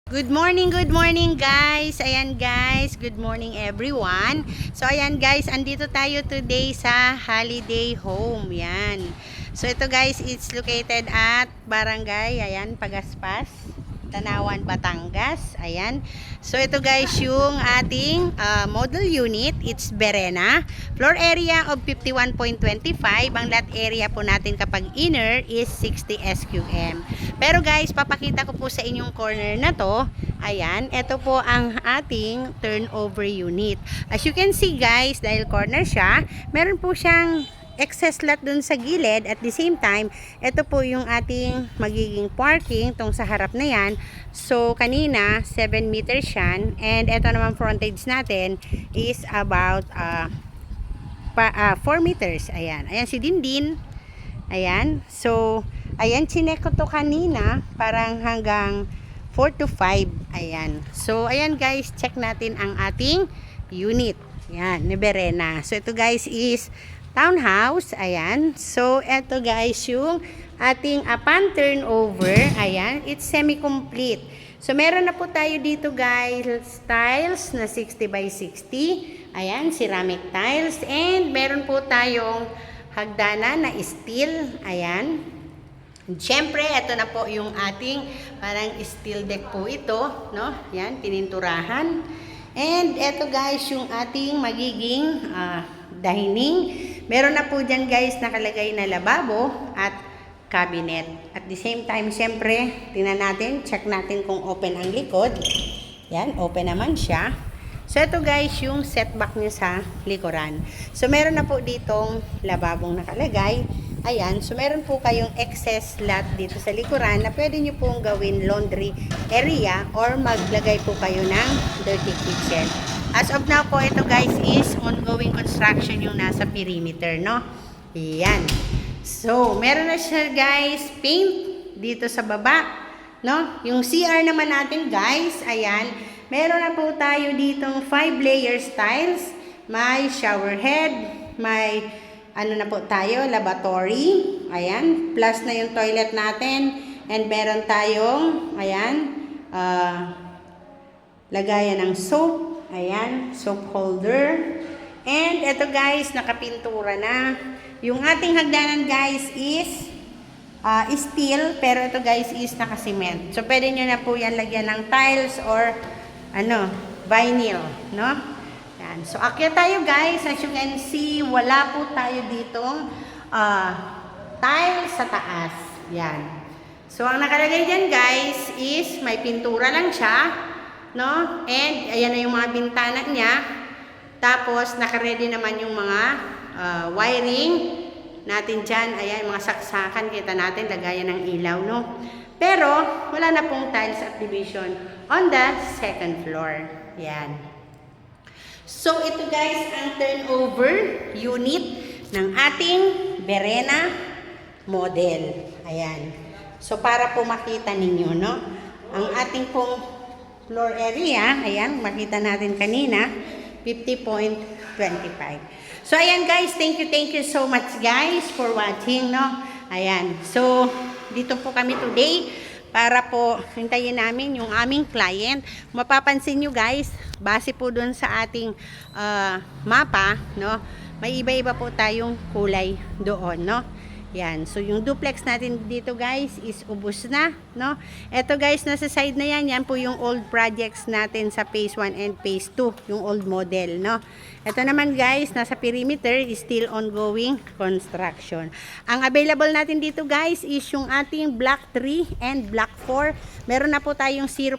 Good morning guys. Ayan guys, good morning everyone. So ayan guys, andito tayo today sa holiday home. Yan. So ito guys, it's located at Barangay, ayan, Pagaspas, Tanawan, Batangas. Ayan. So ito guys yung ating model unit. It's Berena. Floor area of 51.25. Ang lot area po natin kapag inner is 60 SQM. Pero guys, papakita ko po sa inyong corner na to. Ayan, ito po ang ating turnover unit. As you can see guys, dahil corner siya, meron po siyang excess lot dun sa gilid. At the same time, ito po yung ating magiging parking tong sa harap na yan. So kanina 7 meters yan, and ito naman frontage natin is about 4 meters. Ayan, ayan si Dindin. Ayan, so ayan, chinek ko to kanina, parang hanggang 4 to 5. Ayan, so ayan guys, check natin ang ating unit. Ayan, ni Berena. So ito guys is townhouse. Ayan, so ito guys yung ating upon turnover. Ayan, it's semi-complete. So meron na po tayo dito guys, tiles na 60 by 60. Ayan, ceramic tiles. And meron po tayong hagdanan na steel. Ayan. Siyempre, ito na po yung ating parang steel deck po ito, no? Yan, pininturahan. And ito guys, yung ating magiging dining. Meron na po dyan guys nakalagay na lababo at cabinet. At the same time, siyempre, tingnan natin, check natin kung open ang likod. Yan, open naman siya. So ito guys, yung setback niya sa likuran. So meron na po ditong lababong nakalagay. Ayan, so meron po kayong excess lot dito sa likuran na pwede nyo pong gawin laundry area or maglagay po kayo ng dirty kitchen. As of now po, ito guys is ongoing construction yung nasa perimeter, no? Ayan. So, meron na siya guys, paint dito sa baba, no? Yung CR naman natin guys, ayan, meron na po tayo ditong 5 layer tiles. May shower head, may ano na po tayo, lavatory. Ayan, plus na yung toilet natin. And meron tayong, ayan, lagayan ng soap. Ayan, soap holder. And ito guys, nakapintura na. Yung ating hagdanan guys is steel, pero ito guys is nakasement. So pwede nyo na po yan lagyan ng tiles or ano, vinyl, no? Yan. So akyat tayo guys, as you can see, wala po tayo ditong tiles sa taas. Yan. So ang nakalagay dyan guys is may pintura lang siya, no? And ayan na yung mga bintana niya. Tapos naka-ready naman yung mga wiring natin dyan. Ayan, mga saksakan, kita natin, lagayan ng ilaw, no? Pero wala na pong tiles at division on the second floor. Yan. So ito guys ang turnover unit ng ating Berena model. Ayan. So para po makita ninyo, no? Ang ating pong floor area, ayan, makita natin kanina, 50.25. So ayan guys, thank you so much guys for watching, no? Ayan. So dito po kami today para po hintayin namin yung aming client. Mapapansin nyo guys, base po dun sa ating mapa, no? May iba-iba po tayong kulay doon, no? Yan. So yung duplex natin dito guys is ubos na, no? Ito guys, nasa side na yan, yan po yung old projects natin sa phase 1 and phase 2, yung old model, no? Ito naman guys, nasa perimeter is still ongoing construction. Ang available natin dito guys is yung ating block 3 and block 4. Meron na po tayong 0%,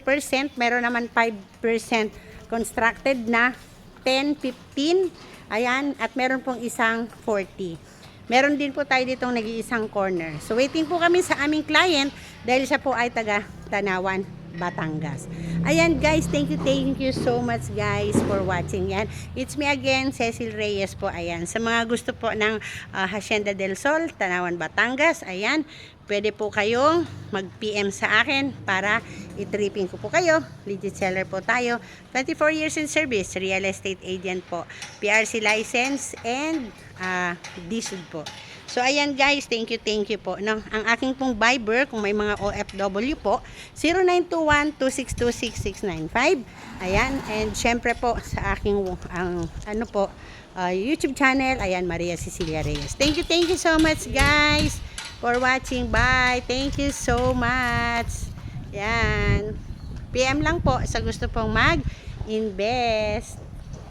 meron naman 5% constructed na 10, 15, ayan, at meron pong isang 40. Meron din po tayo ditong nag-iisang corner. So waiting po kami sa aming client dahil siya po ay taga Tanawan, Batangas. Ayan guys, thank you so much guys for watching. Yan. It's me again, Cecil Reyes po. Ayan. Sa mga gusto po ng Hacienda del Sol, Tanawan, Batangas, ayan, pwede po kayong mag-PM sa akin para i-tripping ko po kayo. Legit seller po tayo. 24 years in service, real estate agent po. PRC license and DSUD po. So, ayan guys, thank you po. No? Ang aking pong Viber, kung may mga OFW po, 0921-2626-695. Ayan, and syempre po sa aking YouTube channel, ayan, Maria Cecilia Reyes. Thank you so much guys for watching. Bye. Thank you so much. Yan. PM lang po sa gusto pong mag-invest.